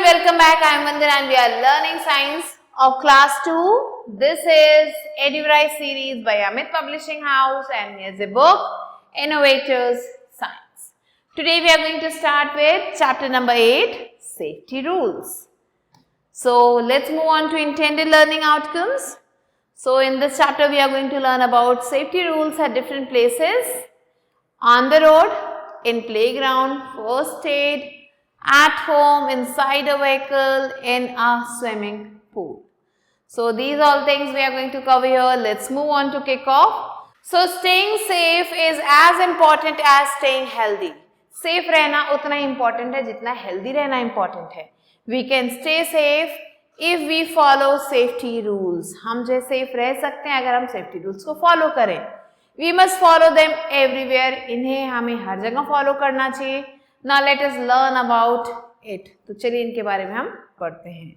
everyone, welcome back. I am Vandana and we are learning science of class 2. This is EduRise series by Amit Publishing House and here's a book, Innovators Science. Today we are going to start with chapter number 8, Safety Rules. So let's move on to intended learning outcomes. So in this chapter we are going to learn about safety rules at different places, on the road, in playground, first aid, at home, inside a vehicle, in a swimming pool. So these all things we are going to cover here. Let's move on to kick off. So staying safe is as important as staying healthy. Safe रहना उतना important है जितना healthy रहना important है. We can stay safe if we follow safety rules. हम जो safe रह सकते हैं अगर हम safety rules को follow करें. We must follow them everywhere. इन्हें हमें हर जगह follow करना चाहिए. Now let us learn about it. तो चलिए इनके बारे में हम पढ़ते हैं.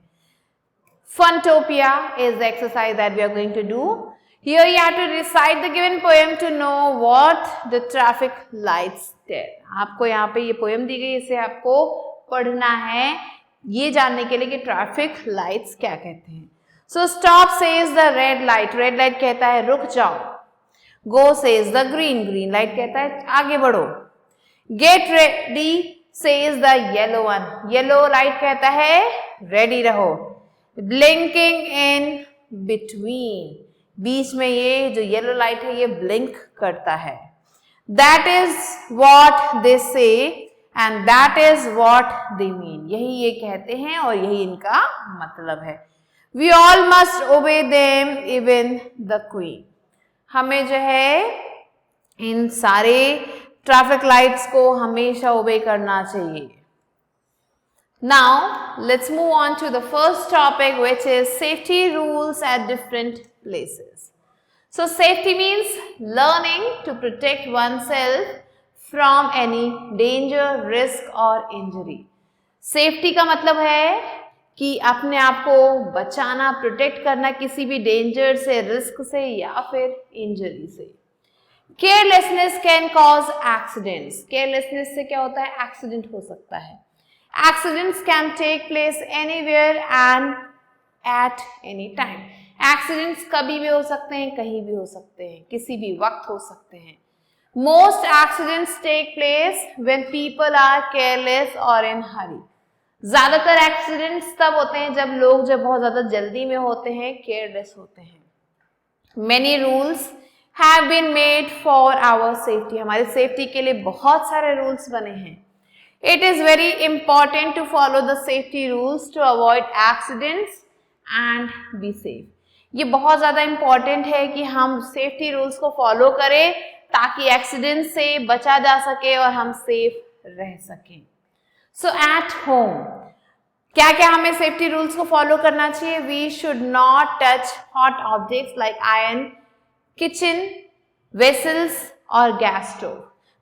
Funtopia is the exercise that we are going to do. Here you have to recite the given poem to know what the traffic lights tell. आपको यहाँ पे ये poem दी गई, इसे आपको पढ़ना है ये जानने के लिए कि traffic lights क्या कहते हैं. So stop says the red light. Red light कहता है रुक जाओ. Go says the green. Green light कहता है आगे बढ़ो. Get ready says the yellow one. Yellow light कहता है ready रहो. Blinking in between. बीच में ये जो yellow light है ये blink करता है. That is what they say and that is what they mean. यही ये कहते हैं और यही इनका मतलब है. We all must obey them, even the queen. हमें जो है इन सारे ट्रैफिक लाइट्स को हमेशा ओबे करना चाहिए. Now let's move on to the first topic, which is safety rules at different places. So safety means learning to protect oneself from any danger, risk or injury. Safety का मतलब है कि अपने आप को बचाना, प्रोटेक्ट करना किसी भी डेंजर से, रिस्क से या फिर इंजरी से. Carelessness can cause accidents. Carelessness से क्या होता है? एक्सीडेंट हो सकता है. Accidents can take place anywhere and at any time. Accidents कभी भी हो सकते हैं, कहीं भी हो सकते हैं, किसी भी वक्त हो सकते हैं. Most accidents take place when people are careless or in hurry. ज्यादातर एक्सीडेंट्स तब होते हैं जब लोग बहुत ज्यादा जल्दी में होते हैं, केयरलेस होते हैं. Many rules have been made for our safety. हमारी सेफ्टी के लिए बहुत सारे रूल्स बने हैं. It is very important to follow the safety rules to avoid accidents and be safe. ये बहुत ज़्यादा इम्पॉर्टेंट है कि हम सेफ्टी रूल्स को फॉलो करें ताकि एक्सीडेंट से बचा जा सके और हम सेफ रह सकें. So at home, क्या क्या हमें सेफ्टी रूल्स को फॉलो करना चाहिए? We should not touch hot objects like iron, kitchen, vessels और गैस स्टोव.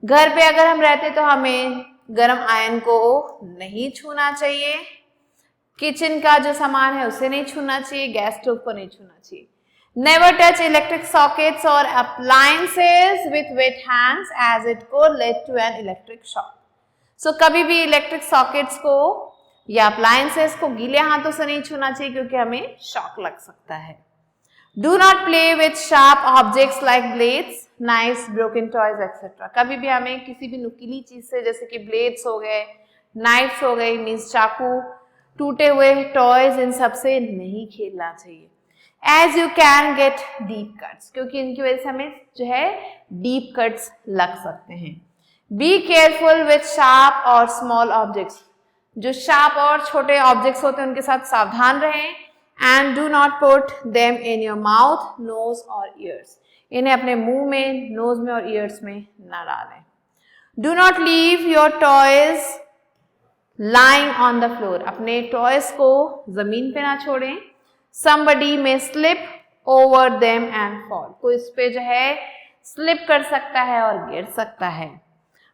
घर पे अगर हम रहते तो हमें गरम आयरन को नहीं छूना चाहिए, किचन का जो सामान है उसे नहीं छूना चाहिए, गैस स्टोव को नहीं छूना चाहिए. नेवर टच इलेक्ट्रिक सॉकेट्स और appliances with wet hands as it could lead to an electric shock. So कभी भी इलेक्ट्रिक सॉकेट्स को या अप्लायंसेस को गीले हाथों से नहीं छूना चाहिए क्योंकि हमें शॉक लग सकता है. Do not play with sharp objects like blades, knives, broken toys, etc. कभी भी हमें किसी भी नुकीली चीज से जैसे कि ब्लेड्स हो गए, नाइफ्स हो गए, मीन्स चाकू, टूटे हुए टॉयज, इन सब से नहीं खेलना चाहिए. As you can get deep cuts, क्योंकि इनकी वजह से हमें जो है deep cuts लग सकते हैं. Be careful with sharp or small objects. जो sharp और छोटे objects होते हैं उनके साथ सावधान रहें. And do not put them in your mouth, nose or ears. इन्हें अपने मुंह में, नोज में और ईयर्स में न डालें. Do not leave your toys lying on the floor. अपने टॉयज को जमीन पे ना छोड़ें. Somebody may slip over them and fall. कोई इस पे जो है स्लिप कर सकता है और गिर सकता है.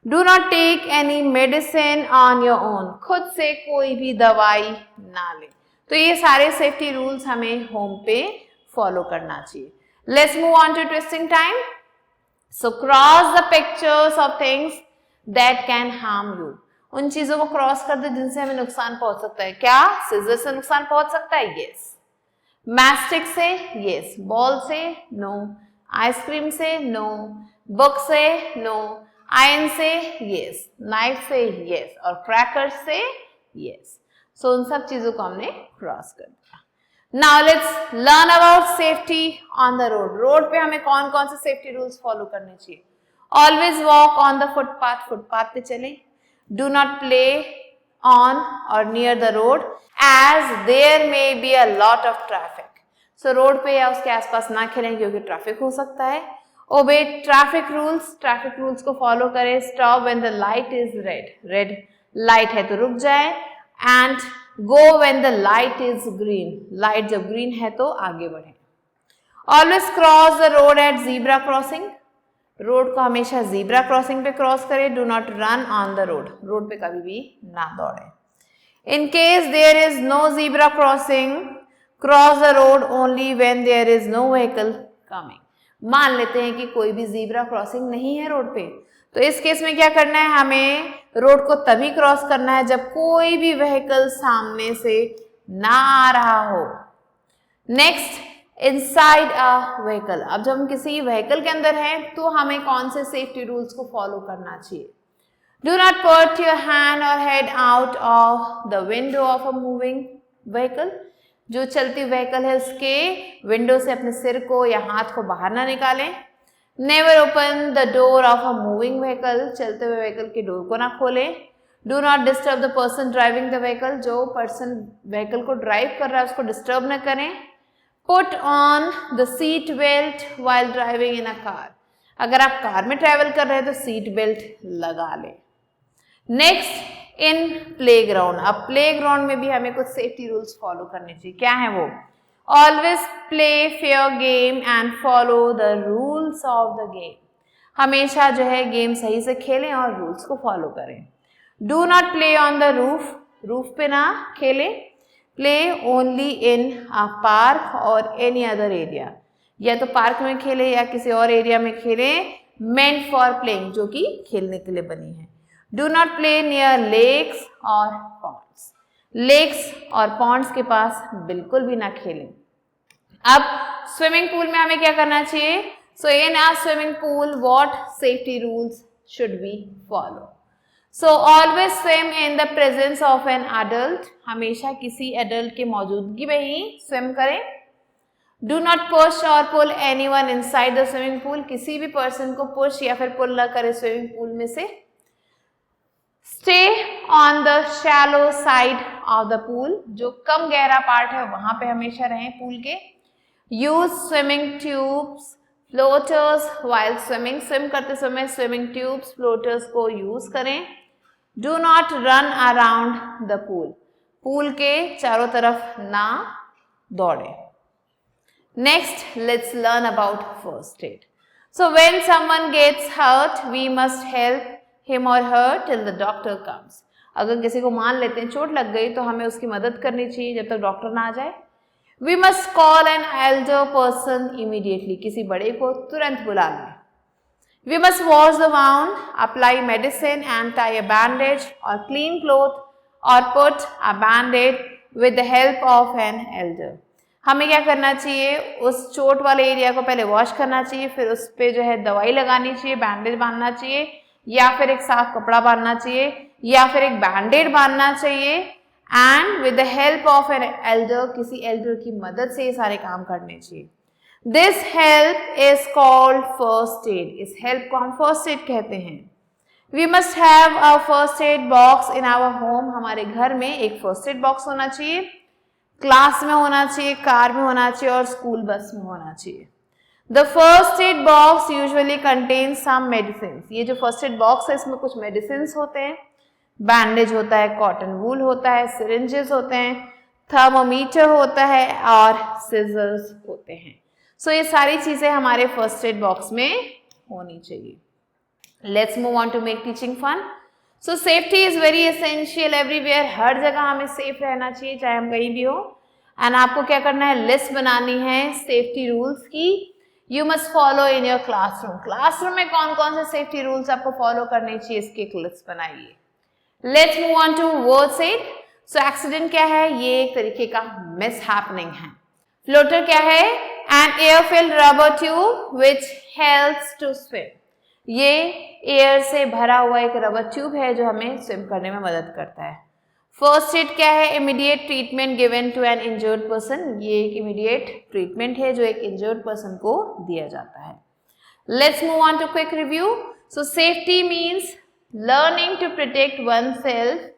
Do not take any medicine on your own. खुद से कोई भी दवाई ना लें. तो ये सारे सेफ्टी रूल्स हमें होम पे फॉलो करना चाहिए. Let's move on to twisting time. So cross the pictures of things that can harm you. उन चीजों को क्रॉस कर दे जिनसे हमें नुकसान पहुंच सकता है। क्या सिजर से नुकसान पहुंच सकता है? यस। मैस्टिक से? यस। बॉल से? नो। आइसक्रीम से? नो। बुक से? नो। आयरन से? यस। नाइफ से? यस। और क्रैकर से? यस। सो उन सब चीजों को हमने क्रॉस कर दिया। Now let's learn about safety on the road. Road पे हमें कौन कौन से सेफ्टी रूल्स फॉलो करने चाहिए? Always walk on the footpath, footpath पे चले। डू नॉट प्ले ऑन और near the road as there may be a lot of traffic. So road पे या उसके आसपास ना खेलें क्योंकि ट्रैफिक हो सकता है। ओबे ट्रैफिक रूल्स को फॉलो करें। Stop when the light is red, red light है तो रुक जाए। And go when the light is green, light जब ग्रीन है तो आगे बढ़े। Always cross the road at zebra crossing, road को हमेशा जीब्रा क्रॉसिंग पे क्रॉस करें। Do not run on the road, road पे कभी भी ना दौड़े। In case there is no zebra crossing, cross the road only when there is no vehicle coming. मान लेते हैं कि कोई भी जीब्रा क्रॉसिंग नहीं है रोड पे, तो इस केस में क्या करना है? हमें रोड को तभी क्रॉस करना है जब कोई भी व्हीकल सामने से ना आ रहा हो। Next, inside a vehicle. अब जब हम किसी व्हीकल के अंदर हैं तो हमें कौन से सेफ्टी रूल्स को फॉलो करना चाहिए? Do not put your hand or head out of the window of a moving vehicle. जो चलती व्हीकल है उसके विंडो से अपने सिर को या हाथ को बाहर ना निकालें। Never open the door of a moving vehicle, चलते हुए व्हीकल के डोर को ना खोलें। Do not disturb the person driving the vehicle, जो पर्सन व्हीकल को ड्राइव कर रहा है उसको डिस्टर्ब न करें। Put on the seat belt while driving in a car, अगर आप कार में ट्रेवल कर रहे हैं तो सीट बेल्ट लगा लें। नेक्स्ट, इन प्लेग्राउंड। अब प्लेग्राउंड में भी हमें कुछ सेफ्टी रूल्स फॉलो करने चाहिए। क्या है वो? Always play fair game and follow the rules of the game. हमेशा जो है गेम सही से खेलें और रूल्स को फॉलो करें। Do not play on the roof, roof पे ना खेलें। Play only in a park और एनी अदर एरिया, या तो पार्क में खेले या किसी और एरिया में खेले। मेंट फॉर प्लेइंग, जो कि खेलने के लिए बनी है। Do not play near lakes और पॉन्ड्स, लेक्स और पॉन्ड्स के पास बिल्कुल भी ना खेलें। अब स्विमिंग पूल में हमें क्या करना चाहिए? So in a swimming pool what safety rules should we follow? So always swim in the presence of an adult, हमेशा किसी एडल्ट की मौजूदगी में ही स्विम करें। Do not push or pull anyone inside the swimming pool, किसी भी person को पुश या फिर पुल ना करें स्विमिंग पूल में से। Stay on the shallow side of the pool, जो कम गहरा पार्ट है वहां पे हमेशा रहें पूल के। Use swimming tubes floaters while swimming, swim करते समय स्विमिंग ट्यूब्स फ्लोटर्स को यूज करें। Do not run around the pool, pool के चारों तरफ ना दौड़े। Next, let's learn about first aid. So when someone gets hurt we must help him or her till the doctor comes. अगर किसी को मान लेते हैं चोट लग गई तो हमें उसकी मदद करनी चाहिए जब तक डॉक्टर ना आ जाए। We must call an elder person immediately, किसी बड़े को तुरंत बुला लें। We must wash the wound, apply medicine and tie a bandage or clean cloth or put a band-aid with the help of an elder. हमें क्या करना चाहिए? उस चोट वाले एरिया को पहले वॉश करना चाहिए, फिर उस पे जो है दवाई लगानी चाहिए, बैंडेज बांधना चाहिए, या फिर एक साफ कपड़ा बांधना चाहिए, या फिर एक बैंडेड बांधना चाहिए। And with the help of an elder, किसी एल्डर की मदद से ये सारे काम करने चाहिए। This help is called first aid, इस हेल्प को हम फर्स्ट एड कहते हैं। We must have a first aid box in our home, हमारे घर में एक फर्स्ट एड बॉक्स होना चाहिए, क्लास में होना चाहिए, कार में होना चाहिए और स्कूल बस में होना चाहिए। The first aid box usually contains some medicines. ये जो first aid box है इसमें कुछ medicines होते हैं, बैंडेज होता है, कॉटन वूल होता है, syringes होते हैं, थर्मोमीटर होता है और scissors होते हैं। So ये सारी चीजें हमारे first aid box में होनी चाहिए। Let's move on to make teaching fun. So safety is very essential everywhere. हर जगह हमें safe रहना चाहिए चाहे हम कहीं भी हो। एंड आपको क्या करना है? लिस्ट बनानी है सेफ्टी रूल्स की। You must follow in your classroom, classroom में कौन कौन से सेफ्टी रूल्स आपको फॉलो करने चाहिए इसकी एक लिस्ट बनाइए। Let's move on to words aid. So accident क्या है? ये एक तरीके का mishappening है. Floater क्या है? An air-filled rubber tube which helps to swim. ये एयर से भरा हुआ एक रबर ट्यूब है जो हमें स्विम करने में मदद करता है. फर्स्ट एड क्या है? Immediate treatment given to an injured person. ये एक इमीडिएट ट्रीटमेंट है जो एक इंजर्ड पर्सन को दिया जाता है. Let's move on to quick review. So safety means learning to protect one self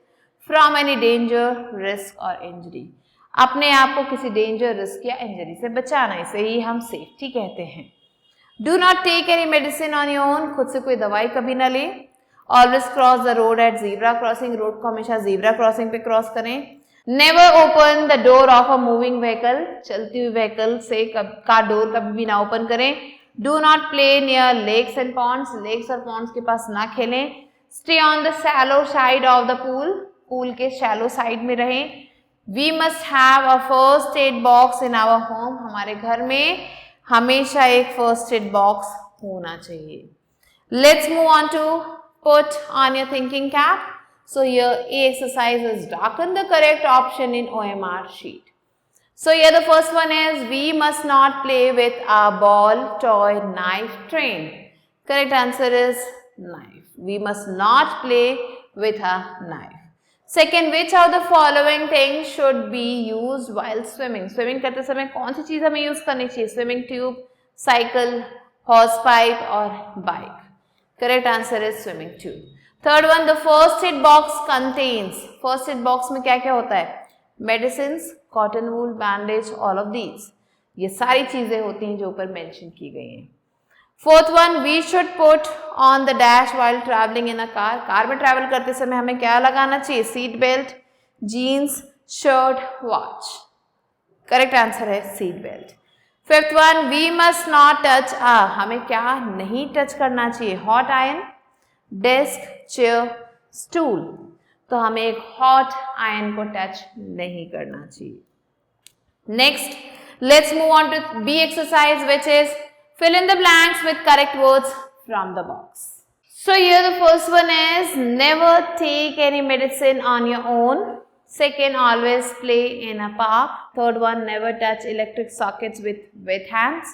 from any danger, risk और इंजरी. अपने आप को किसी डेंजर, रिस्क या इंजरी से बचाना, इसे ही हम सेफ्टी कहते हैं. Do not take any medicine on your own. खुद से कोई दवाई कभी ना ले. Always cross the road at zebra crossing. Road को हमेशा जीब्रा क्रॉसिंग पे क्रॉस करें. Never open the door of a moving vehicle. चलती हुई व्हीकल से का डोर कभी भी ना ओपन करें. Do not play near lakes and ponds. Lakes और पॉन्ड्स के पास ना खेलें. Stay on the shallow side of the pool. Pool के शैलो साइड में रहें. We must have a first aid box in our home. हमारे घर में हमेशा एक फर्स्ट एड बॉक्स होना चाहिए. Let's move on to put on your thinking cap. So your exercise is darken the correct option in OMR sheet. So here the first one is we must not play with a ball, toy, knife, train. Correct answer is knife. We must not play with a knife. Second, which of the following things should be used while swimming? Swimming करते समय कौन सी चीज हमें use करनी चाहिए? Swimming tube, cycle, hose pipe और bike. Correct answer is swimming tube. Third one, the first aid box contains. First aid box में क्या क्या होता है? Medicine, cotton wool, bandage, all of these. ये सारी चीजें होती हैं जो ऊपर मेंशन की गई हैं. Fourth one, we should put on the dash while travelling in a car. Car में ट्रैवल करते समय हमें क्या लगाना चाहिए? Seat belt, jeans, shirt, watch. Correct answer है seat belt. Fifth one, we must not touch हमें क्या नहीं टच करना चाहिए? Hot iron, desk, chair, stool. तो हमें एक हॉट आयरन को टच नहीं करना चाहिए. Next, let's move on to B exercise which is fill in the blanks with correct words from the box. So here the first one is never take any medicine on your own. Second, always play in a park. Third one, never touch electric sockets with wet hands.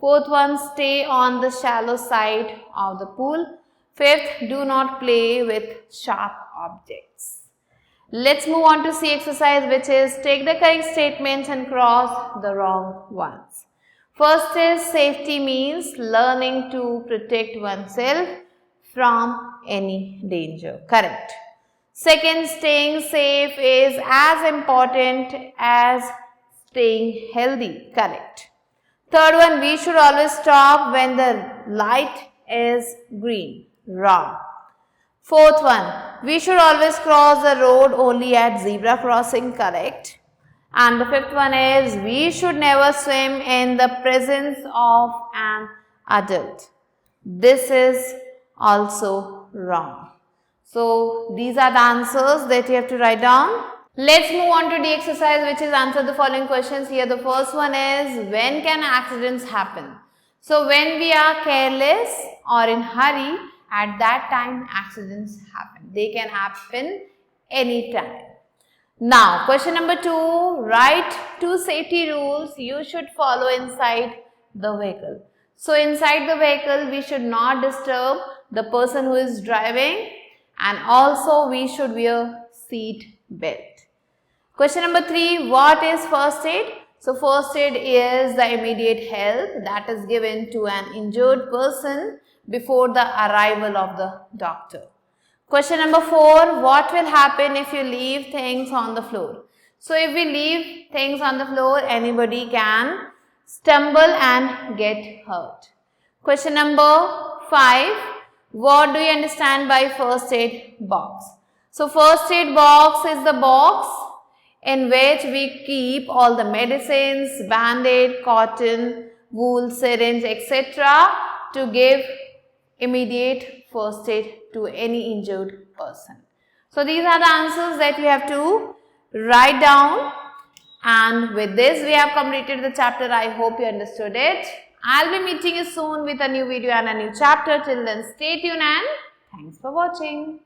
Fourth one, stay on the shallow side of the pool. Fifth, do not play with sharp objects. Let's move on to C exercise, which is take the correct statements and cross the wrong ones. First is safety means learning to protect oneself from any danger. Correct. Second, staying safe is as important as staying healthy. Correct. Third one, we should always stop when the light is green. Wrong. Fourth one, we should always cross the road only at zebra crossing. Correct. And the fifth one is we should never swim in the presence of an adult. This is also wrong. So these are the answers that you have to write down. Let's move on to the exercise, which is answer the following questions. Here the first one is when can accidents happen? So when we are careless or in hurry, at that time accidents happen. They can happen anytime. Now, question number 2, write 2 safety rules you should follow inside the vehicle. So, inside the vehicle, we should not disturb the person who is driving, and also we should wear seat belt. Question number 3, what is first aid? So, first aid is the immediate help that is given to an injured person before the arrival of the doctor. Question number 4, what will happen if you leave things on the floor? So if we leave things on the floor, anybody can stumble and get hurt. Question number 5, what do you understand by first aid box? So first aid box is the box in which we keep all the medicines, band-aid, cotton, wool, syringe, etc. to give immediate first aid to any injured person. So these are the answers that you have to write down, and with this we have completed the chapter. I hope you understood it. I'll be meeting you soon with a new video and a new chapter. Till then, stay tuned and thanks for watching.